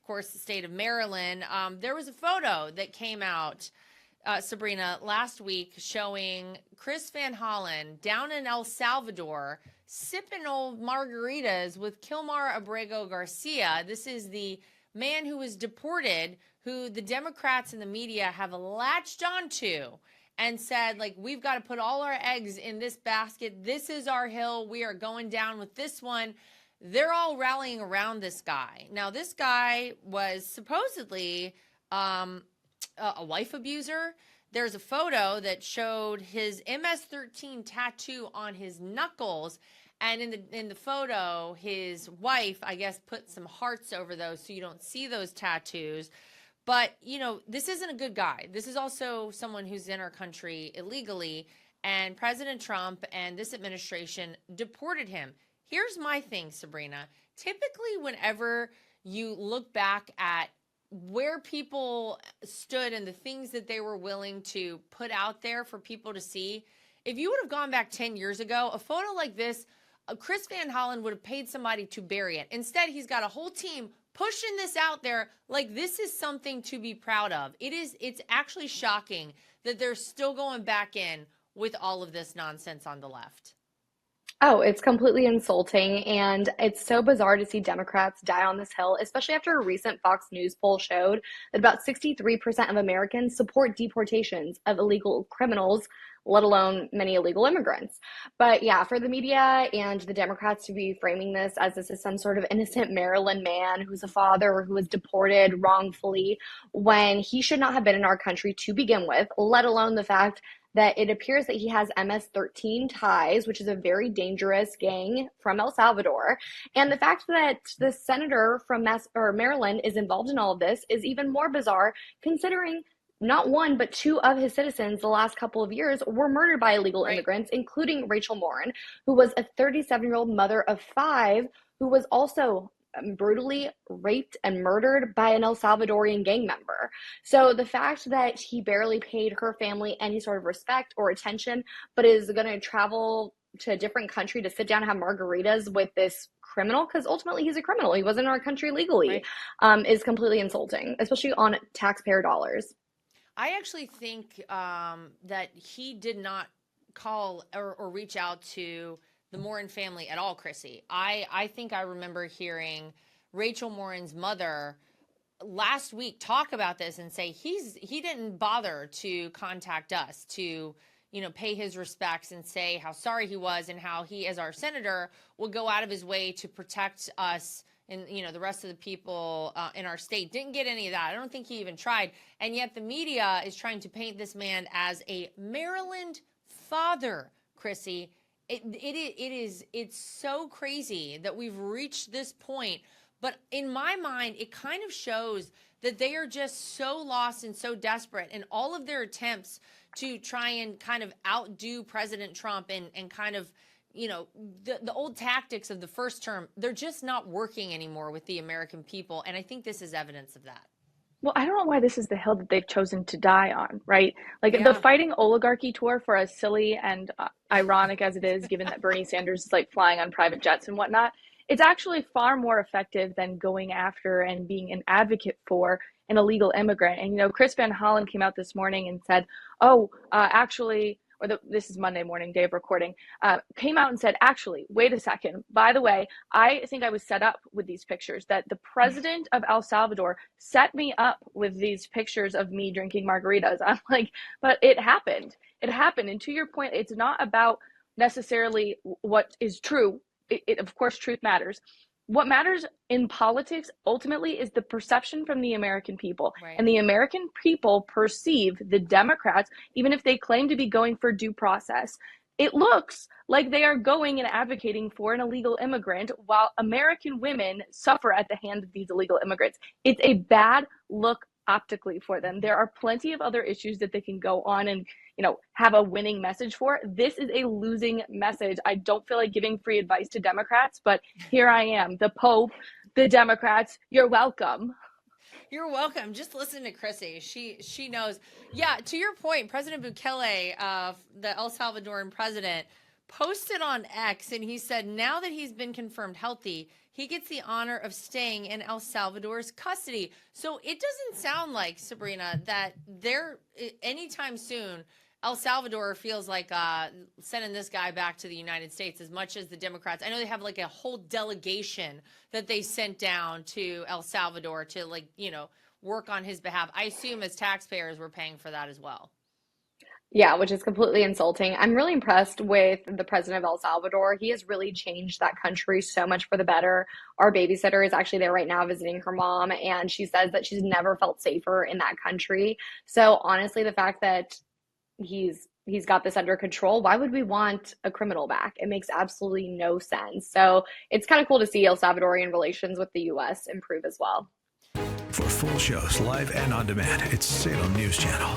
course, the state of Maryland. There was a photo that came out, Sabrina, last week showing Chris Van Hollen down in El Salvador sipping old margaritas with Kilmar Abrego Garcia. This is the man who was deported, who the Democrats and the media have latched onto and said, like, we've got to put all our eggs in this basket. This is our hill. We are going down with this one. They're all rallying around this guy. Now, this guy was supposedly a wife abuser. There's a photo that showed his MS-13 tattoo on his knuckles. And in the photo, his wife, I guess, put some hearts over those so you don't see those tattoos. But, you know, this isn't a good guy. This is also someone who's in our country illegally. And President Trump and this administration deported him. Here's my thing, Sabrina. Typically, whenever you look back at where people stood and the things that they were willing to put out there for people to see, if you would have gone back 10 years ago, a photo like this, Chris Van Hollen would have paid somebody to bury it. Instead, he's got a whole team pushing this out there like this is something to be proud of. It's actually shocking that they're still going back in with all of this nonsense on the left. Oh, it's completely insulting, and it's so bizarre to see Democrats die on this hill, especially after a recent Fox News poll showed that about 63% of Americans support deportations of illegal criminals, let alone many illegal immigrants. But yeah, for the media and the Democrats to be framing this as this is some sort of innocent Maryland man who's a father who was deported wrongfully when he should not have been in our country to begin with, let alone the fact that it appears that he has MS-13 ties, which is a very dangerous gang from El Salvador. And the fact that the senator from Maryland is involved in all of this is even more bizarre, considering not one, but two of his citizens the last couple of years were murdered by illegal immigrants, including Rachel Morin, who was a 37-year-old mother of 5, who was also brutally raped and murdered by an El Salvadorian gang member. So the fact that he barely paid her family any sort of respect or attention, but is going to travel to a different country to sit down and have margaritas with this criminal, because ultimately he's a criminal, he wasn't in our country legally, is completely insulting, especially on taxpayer dollars. I actually think that he did not call or reach out to the Morin family at all, Chrissy. I think I remember hearing Rachel Morin's mother last week talk about this and say he didn't bother to contact us to, you know, pay his respects and say how sorry he was and how he, as our senator, will go out of his way to protect us and, you know, the rest of the people in our state. Didn't get any of that. I don't think he even tried. And yet the media is trying to paint this man as a Maryland father, Chrissy. It's so crazy that we've reached this point. But in my mind, it kind of shows that they are just so lost and so desperate, and all of their attempts to try and kind of outdo President Trump and kind of, you know, the old tactics of the first term, they're just not working anymore with the American people. And I think this is evidence of that. Well, I don't know why this is the hill that they've chosen to die on, right? Like the fighting oligarchy tour, for as silly and ironic as it is, given that Bernie Sanders is like flying on private jets and whatnot, it's actually far more effective than going after and being an advocate for an illegal immigrant. And, you know, Chris Van Hollen came out this morning and said, this is Monday morning, day of recording, came out and said, actually, wait a second. By the way, I think I was set up with these pictures, that the president of El Salvador set me up with these pictures of me drinking margaritas. I'm like, but it happened. It happened. And to your point, it's not about necessarily what is true. Of course, truth matters. What matters in politics ultimately is the perception from the American people. Right. And the American people perceive the Democrats, even if they claim to be going for due process, it looks like they are going and advocating for an illegal immigrant while American women suffer at the hand of these illegal immigrants. It's a bad look optically for them. There are plenty of other issues that they can go on and, you know, have a winning message for. This is a losing message. I don't feel like giving free advice to Democrats, but here I am, the Pope, the Democrats, you're welcome. You're welcome. Just listen to Chrissy. She knows. Yeah, to your point, President Bukele, the El Salvadoran president, posted on X, and he said now that he's been confirmed healthy, he gets the honor of staying in El Salvador's custody. So it doesn't sound like, Sabrina, that anytime soon El Salvador feels like sending this guy back to the United States as much as the Democrats. I know they have like a whole delegation that they sent down to El Salvador to work on his behalf. I assume as taxpayers we're paying for that as well. Yeah, which is completely insulting. I'm really impressed with the president of El Salvador. He has really changed that country so much for the better. Our babysitter is actually there right now visiting her mom, and she says that she's never felt safer in that country. So honestly, the fact that he's got this under control, why would we want a criminal back? It makes absolutely no sense. So it's kind of cool to see El Salvadorian relations with the U.S. improve as well. For full shows, live and on demand, it's Salem News Channel.